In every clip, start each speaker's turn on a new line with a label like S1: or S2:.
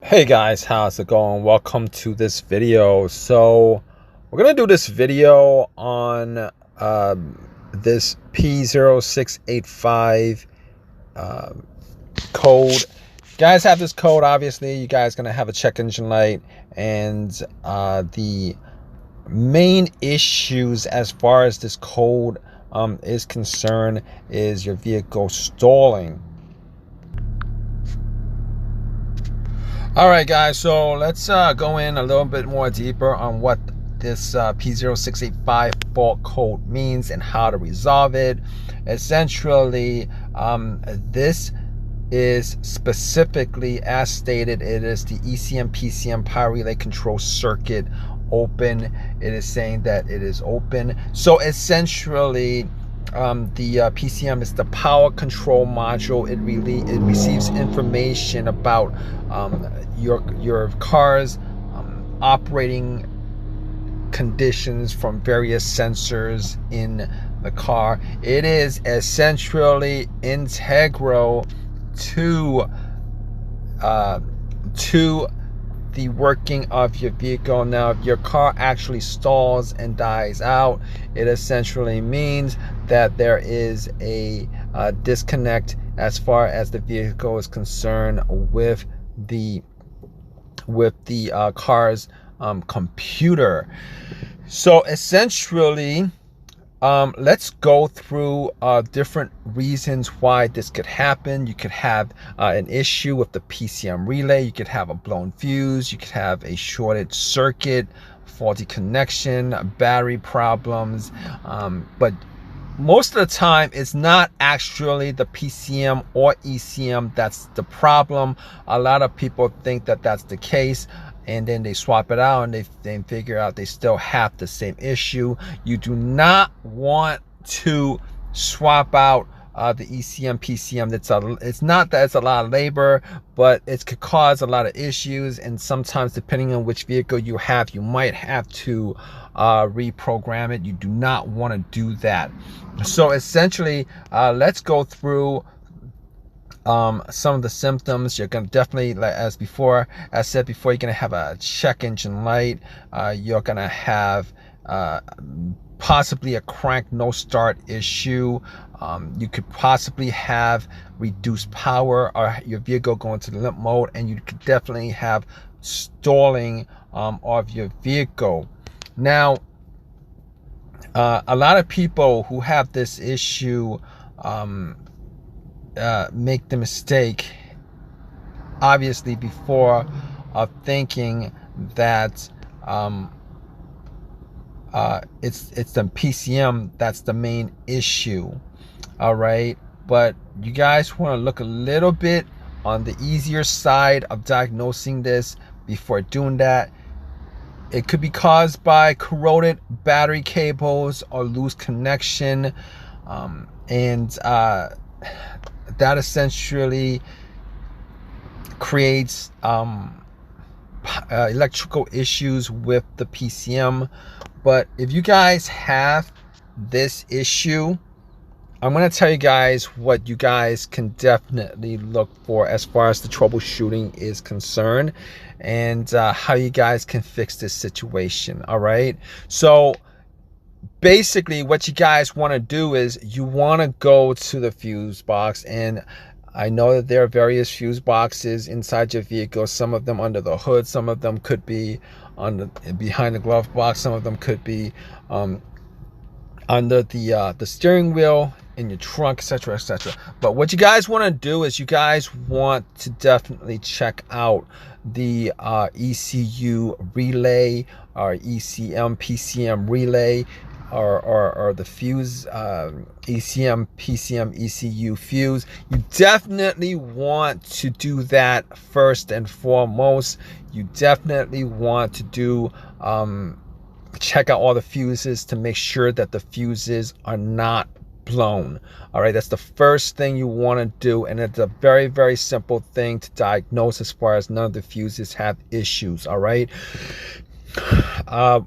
S1: Hey guys, how's it going? Welcome to this video. So we're gonna do this video on this P0685 code. You guys have this code. Obviously you guys gonna have a check engine light, and the main issues as far as this code is concerned is your vehicle stalling. All right, guys, so let's go in a little bit more deeper on what this P0685 fault code means and how to resolve it. Essentially, this is specifically, as stated, it is the ECM PCM power relay control circuit open. It is saying that it is open. So essentially, the PCM is the power control module. It receives information about your car's operating conditions from various sensors in the car. It is essentially integral to the working of your vehicle. Now, if your car actually stalls and dies out, it essentially means that there is a disconnect as far as the vehicle is concerned with the car's computer. So essentially, let's go through different reasons why this could happen. You could have an issue with the PCM relay. You could have a blown fuse. You could have a shorted circuit, faulty connection, battery problems. But most of the time, it's not actually the PCM or ECM that's the problem. A lot of people think that that's the case, and then they swap it out and they figure out they still have the same issue. You do not want to swap out the ECM PCM. It's not that it's a lot of labor, but it could cause a lot of issues, and sometimes depending on which vehicle you have, you might have to reprogram it. You do not want to do that. So essentially, let's go through some of the symptoms. You're gonna definitely, as said before, you're gonna have a check engine light. You're gonna have possibly a crank no start issue. You could possibly have reduced power, or your vehicle going to the limp mode, and you could definitely have stalling of your vehicle. Now, a lot of people who have this issue make the mistake, obviously, before of thinking that it's the PCM that's the main issue. All right, but you guys want to look a little bit on the easier side of diagnosing this before doing that. It could be caused by corroded battery cables or loose connection, and that essentially creates electrical issues with the PCM. But if you guys have this issue, I'm going to tell you guys what you guys can definitely look for as far as the troubleshooting is concerned, and how you guys can fix this situation. All right, so basically what you guys want to do is you want to go to the fuse box, and I know that there are various fuse boxes inside your vehicle. Some of them under the hood, some of them could be behind the glove box, some of them could be under the steering wheel, in your trunk, etc., etc. But what you guys want to do is you guys want to definitely check out the ECU relay, or ECM PCM relay, or the fuse, ECM PCM ECU fuse. You definitely want to do that first and foremost. You definitely want to do check out all the fuses to make sure that the fuses are not blown. All right, that's the first thing you want to do, and it's a very, very simple thing to diagnose as far as none of the fuses have issues. All right, a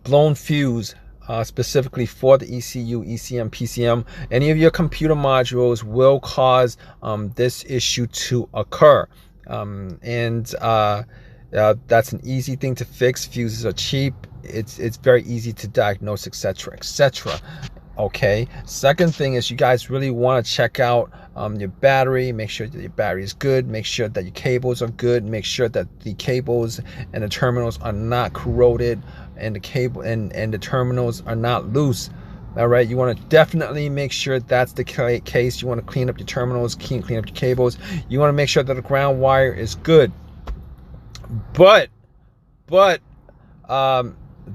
S1: blown fuse, specifically for the ECU, ECM, PCM, any of your computer modules will cause this issue to occur. That's an easy thing to fix. Fuses are cheap. It's very easy to diagnose, etc., etc. Okay. Second thing is you guys really want to check out your battery. Make sure that your battery is good. Make sure that your cables are good. Make sure that the cables and the terminals are not corroded, and the cable and the terminals are not loose. All right, you want to definitely make sure that's the case. You want to clean up your terminals, clean up your cables. You want to make sure that the ground wire is good. But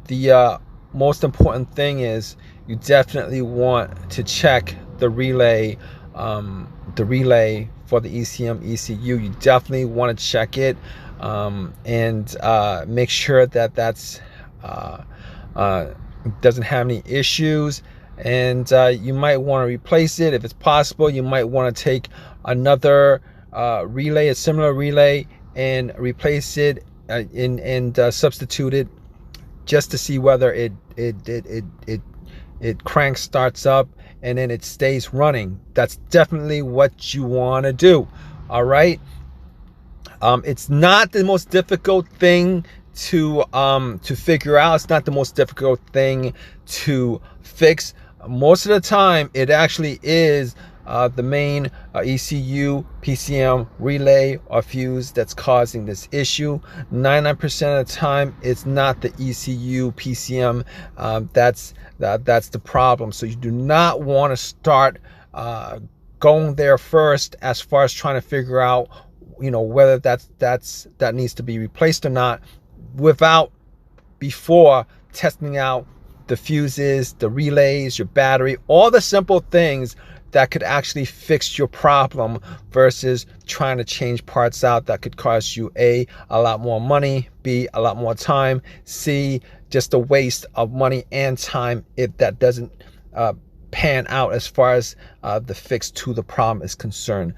S1: the most important thing is you definitely want to check the relay for the ECM ECU. You definitely want to check it and make sure that that's doesn't have any issues. And you might want to replace it if it's possible. You might want to take another relay, a similar relay, and replace it and substitute it, just to see whether it cranks, starts up, and then it stays running. That's definitely what you want to do. All right. It's not the most difficult thing to figure out. It's not the most difficult thing to fix. Most of the time, it actually is the main ECU PCM relay or fuse that's causing this issue. 99% of the time, it's not the ECU PCM that's the problem. So you do not want to start going there first as far as trying to figure out, whether that needs to be replaced or not, before testing out the fuses, the relays, your battery, all the simple things that could actually fix your problem, versus trying to change parts out that could cost you a lot more money, B, a lot more time, C, just a waste of money and time if that doesn't pan out as far as the fix to the problem is concerned.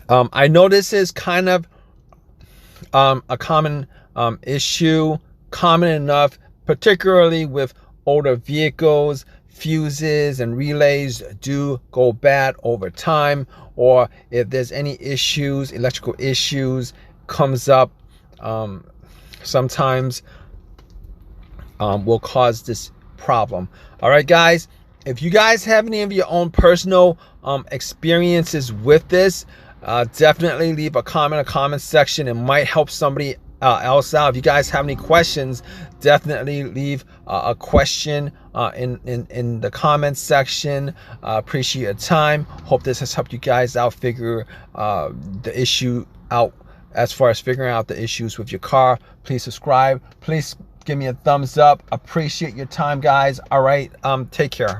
S1: I know this is kind of a common issue, common enough, particularly with older vehicles. Fuses and relays do go bad over time, or if there's any issues, electrical issues comes up, sometimes will cause this problem. All right, guys, if you guys have any of your own personal experiences with this, definitely leave a comment in the comment section. It might help somebody else out. If you guys have any questions, definitely leave a question in the comments section. Appreciate your time. Hope this has helped you guys out figure the issue out as far as figuring out the issues with your car. Please subscribe. Please give me a thumbs up. Appreciate your time, guys. All right, take care.